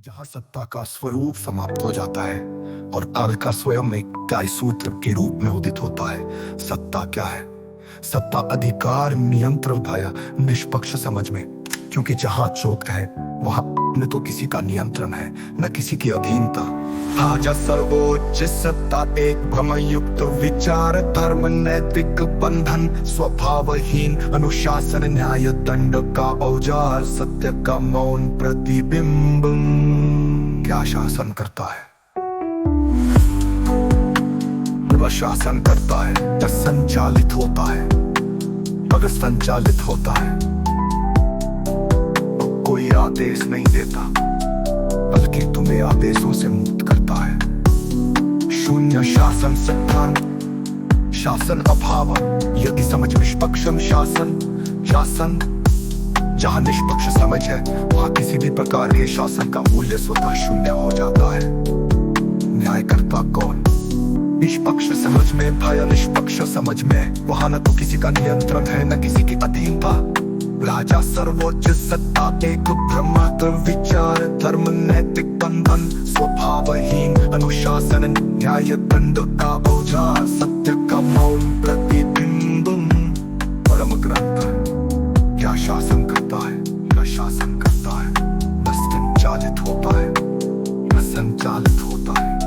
जहाँ सत्ता का स्वरूप समाप्त हो जाता है और काल का स्वयं एक त्याय सूत्र के रूप में उदित होता है। सत्ता क्या है? सत्ता अधिकार, नियंत्रण भया निष्पक्ष समझ में, क्योंकि जहाँ चोट है वहां न तो किसी का नियंत्रण है न किसी की अधीनता। आजा सर्वोच्च सत्ता एक भ्रमयुक्त विचार, धर्म नैतिक बंधन, स्वभावहीन अनुशासन, न्याय दंड का औजार, सत्य का मौन प्रतिबिंब। क्या शासन करता है? वह शासन करता है या संचालित होता है? अगर संचालित होता है तो कोई आदेश नहीं देता, बल्कि तुम्हें आदेशों से मुक्त करता है। शून्य शासन सिद्धांत, शासन अभाव यदि समझ निष्पक्षम शासन। शासन जहाँ निष्पक्ष समझ है वहाँ किसी भी प्रकार के शासन का मूल्य स्वतः शून्य हो जाता है। न्याय करता कौन? निष्पक्ष समझ में भय निष्पक्ष समझ में, वहाँ न तो किसी का नियंत्रण है न किसी की अधीनता। राजा सर्वोच्च सत्ता एक ब्रह्मांड विचार, धर्म नैतिक बंधन, स्वभावहीन अनुशासन, न्याय दंड का औजार, सत्य का मौन प्रतिबिंब। परम ग्रंथ क्या शासन करता है? क्या शासन करता है? न संचालित होता है न संचालित होता है,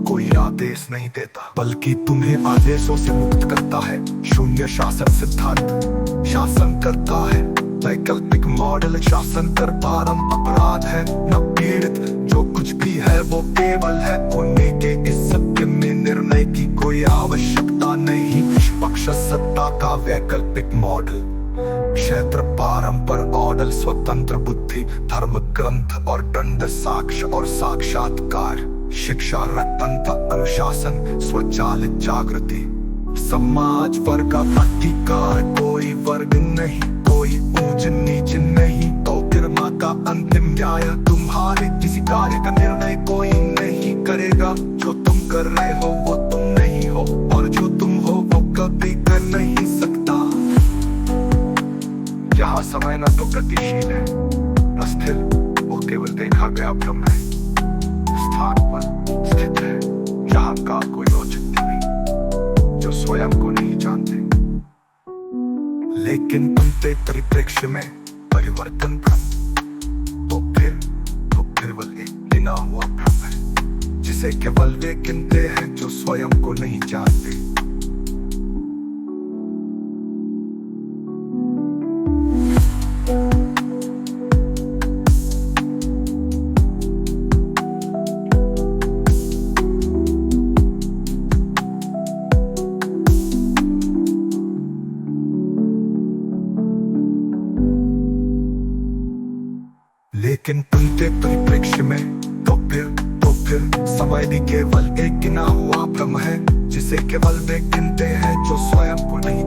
कोई आदेश नहीं देता, बल्कि तुम्हें आदेशों से मुक्त करता है। शून्य शासन सिद्धांत, शासन करता है वैकल्पिक मॉडल, शासन कर पारम अपराध है न पीड़ित। जो कुछ भी है वो केवल है होने के, इस सत्य में निर्णय की कोई आवश्यकता नहीं। निष्पक्ष सत्ता का वैकल्पिक मॉडल, क्षेत्र पारंपर ऑडल, स्वतंत्र बुद्धि, धर्म ग्रंथ और दंड, साक्ष्य और साक्षात्कार, शिक्षा रतंत्र अनुशासन, स्वचालित जागृति, समाज वर्ग अधिकार, कोई वर्ग नहीं, कोई ऊंच नीच नहीं, तो गिरमा का अंतिम न्याय, तुम्हारे किसी कार्य का निर्णय कोई नहीं करेगा। जो तुम कर रहे हो वो तुम नहीं हो, और जो तुम हो वो कभी कर नहीं सकता। यहाँ समय न तो गतिशील है न स्थिर, वो केवल देखा गया भ्रम है। स्थान पर स्थित है जहाँ का कोई औचित्य नहीं, जो स्वयं को नहीं जानते। लेकिन तुमते परिप्रेक्ष्य में परिवर्तन भ्रम तो केवल एक गिना हुआ भ्रम है, जिसे केवल वे गिनते हैं जो स्वयं को नहीं जानते। लेकिन तुमके परिप्रेक्ष्य में तो फिर समय भी केवल एक गिना हुआ भ्रम है, जिसे केवल वे गिनते हैं जो स्वयं को नहीं